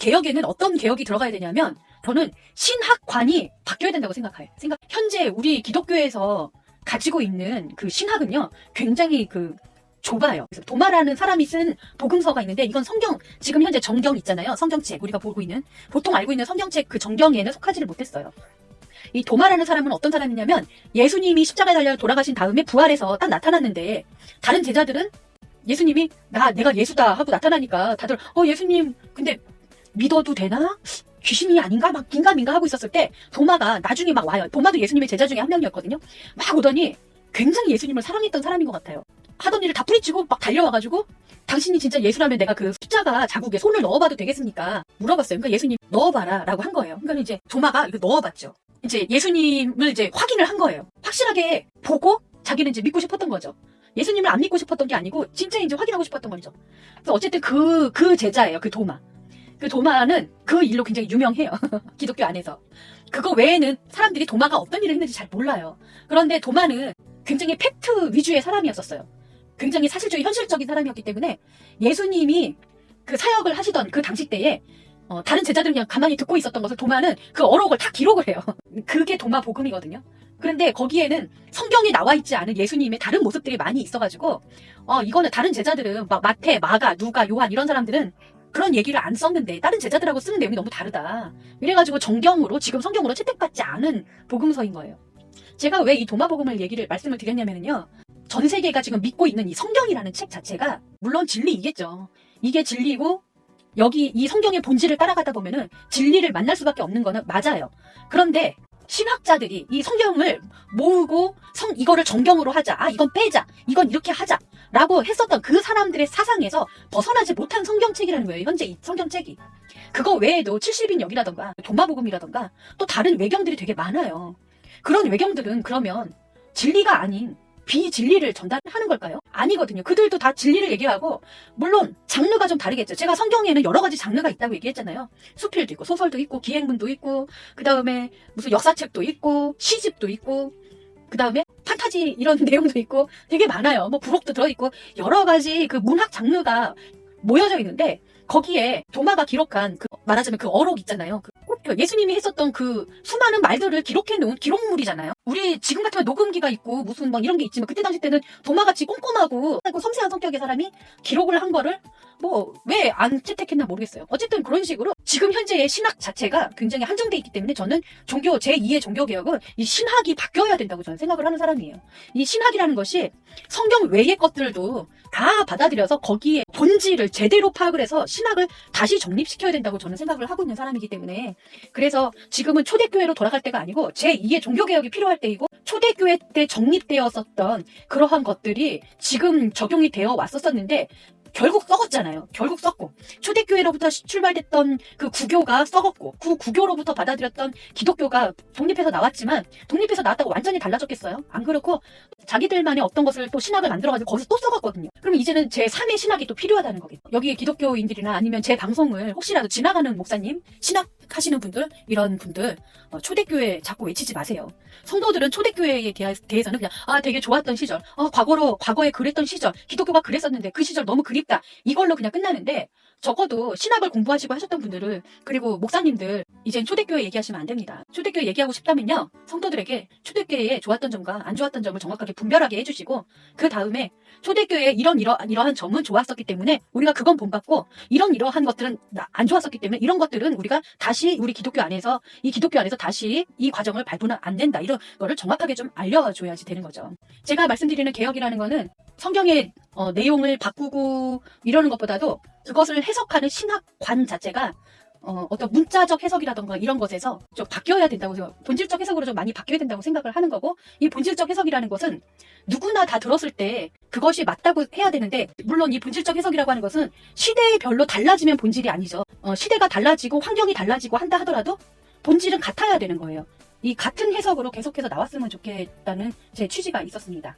개혁에는 어떤 개혁이 들어가야 되냐면 저는 신학관이 바뀌어야 된다고 생각해요. 현재 우리 기독교에서 가지고 있는 그 신학은요, 굉장히 좁아요. 그래서 도마라는 사람이 쓴 복음서가 있는데 이건 성경, 지금 현재 정경 있잖아요. 성경책, 우리가 보고 있는, 보통 알고 있는 성경책 그 정경에는 속하지를 못했어요. 이 도마라는 사람은 어떤 사람이냐면 예수님이 십자가에 달려 돌아가신 다음에 부활해서 딱 나타났는데 다른 제자들은 예수님이 내가 예수다 하고 나타나니까 다들 예수님 근데 믿어도 되나? 귀신이 아닌가? 막 긴가민가 하고 있었을 때 도마가 나중에 막 와요. 도마도 예수님의 제자 중에 한 명이었거든요. 막 오더니 굉장히 예수님을 사랑했던 사람인 것 같아요. 하던 일을 다 뿌리치고 막 달려와가지고 당신이 진짜 예수라면 내가 그 십자가 자국에 손을 넣어봐도 되겠습니까? 물어봤어요. 그러니까 예수님 넣어봐라 라고 한 거예요. 그러니까 이제 도마가 이거 넣어봤죠. 이제 예수님을 이제 확인을 한 거예요. 확실하게 보고 자기는 이제 믿고 싶었던 거죠. 예수님을 안 믿고 싶었던 게 아니고 진짜 이제 확인하고 싶었던 거죠. 그래서 어쨌든 그 제자예요. 그 도마. 그 도마는 그 일로 굉장히 유명해요. 기독교 안에서. 그거 외에는 사람들이 도마가 어떤 일을 했는지 잘 몰라요. 그런데 도마는 굉장히 팩트 위주의 사람이었었어요. 굉장히 사실적인 현실적인 사람이었기 때문에 예수님이 그 사역을 하시던 그 당시 때에 다른 제자들은 그냥 가만히 듣고 있었던 것을 도마는 그 어록을 다 기록을 해요. 그게 도마 복음이거든요. 그런데 거기에는 성경에 나와 있지 않은 예수님의 다른 모습들이 많이 있어가지고 이거는 다른 제자들은 막 마태, 마가, 누가, 요한 이런 사람들은 그런 얘기를 안 썼는데 다른 제자들하고 쓰는 내용이 너무 다르다. 이래가지고 정경으로 지금 성경으로 채택받지 않은 복음서인 거예요. 제가 왜 이 도마복음을 말씀을 드렸냐면요. 전 세계가 지금 믿고 있는 이 성경이라는 책 자체가 물론 진리이겠죠. 이게 진리고 여기 이 성경의 본질을 따라가다 보면은 진리를 만날 수밖에 없는 거는 맞아요. 그런데 신학자들이 이 성경을 모으고 이거를 정경으로 하자. 이건 빼자. 이건 이렇게 하자. 라고 했었던 그 사람들의 사상에서 벗어나지 못한 성경책이라는 거예요. 현재 이 성경책이. 그거 외에도 70인역이라던가 도마복음이라던가 또 다른 외경들이 되게 많아요. 그런 외경들은 그러면 진리가 아닌 비진리를 전달하는 걸까요? 아니거든요. 그들도 다 진리를 얘기하고 물론 장르가 좀 다르겠죠. 제가 성경에는 여러 가지 장르가 있다고 얘기했잖아요. 수필도 있고 소설도 있고 기행문도 있고 그 다음에 무슨 역사책도 있고 시집도 있고 그 다음에 판타지 이런 내용도 있고 되게 많아요. 뭐 부록도 들어있고 여러 가지 그 문학 장르가 모여져 있는데 거기에 도마가 기록한 말하자면 그 어록 있잖아요. 예수님이 했었던 그 수많은 말들을 기록해 놓은 기록물이잖아요. 우리 지금 같으면 녹음기가 있고 무슨 막 이런 게 있지만 그때 당시 때는 도마같이 꼼꼼하고 섬세한 성격의 사람이 기록을 한 거를 뭐 왜 안 채택했나 모르겠어요. 어쨌든 그런 식으로 지금 현재의 신학 자체가 굉장히 한정돼 있기 때문에 저는 제2의 종교개혁은 이 신학이 바뀌어야 된다고 저는 생각을 하는 사람이에요. 이 신학이라는 것이 성경 외의 것들도 다 받아들여서 거기에 본질을 제대로 파악을 해서 신학을 다시 정립시켜야 된다고 저는 생각을 하고 있는 사람이기 때문에 그래서 지금은 초대교회로 돌아갈 때가 아니고 제2의 종교개혁이 필요할 때이고 초대교회 때 정립되었었던 그러한 것들이 지금 적용이 되어 왔었는데 결국 썩었잖아요. 결국 썩고 초대교회로부터 출발됐던 그 구교가 썩었고 그 구교로부터 받아들였던 기독교가 독립해서 나왔지만 독립해서 나왔다고 완전히 달라졌겠어요? 안 그렇고 자기들만의 어떤 것을 또 신학을 만들어가지고 거기서 또 썩었거든요. 그럼 이제는 제3의 신학이 또 필요하다는 거겠죠. 여기 기독교인들이나 아니면 제 방송을 혹시라도 지나가는 목사님, 신학 하시는 분들, 이런 분들 초대교회 자꾸 외치지 마세요. 성도들은 초대교회에 대해서는 그냥 되게 좋았던 시절, 과거에 그랬던 시절, 기독교가 그랬었는데 그 시절 너무 그립다, 이걸로 그냥 끝나는데 적어도 신학을 공부하시고 하셨던 분들을, 그리고 목사님들 이젠 초대교회 얘기하시면 안 됩니다. 초대교회 얘기하고 싶다면요, 성도들에게 초대교회에 좋았던 점과 안 좋았던 점을 정확하게 분별하게 해주시고 그 다음에 초대교회에 이러한 점은 좋았었기 때문에 우리가 그건 본받고 이러한 것들은 안 좋았었기 때문에 이런 것들은 우리가 다시 우리 기독교 안에서 다시 이 과정을 밟으면 안 된다, 이런 거를 정확하게 좀 알려줘야지 되는 거죠. 제가 말씀드리는 개혁이라는 거는 성경의 내용을 바꾸고 이러는 것보다도 그것을 해석하는 신학관 자체가 어떤 문자적 해석이라던가 이런 것에서 좀 바뀌어야 된다고, 본질적 해석으로 좀 많이 바뀌어야 된다고 생각을 하는 거고, 이 본질적 해석이라는 것은 누구나 다 들었을 때 그것이 맞다고 해야 되는데, 물론 이 본질적 해석이라고 하는 것은 시대별로 달라지면 본질이 아니죠. 시대가 달라지고 환경이 달라지고 한다 하더라도 본질은 같아야 되는 거예요. 이 같은 해석으로 계속해서 나왔으면 좋겠다는 제 취지가 있었습니다.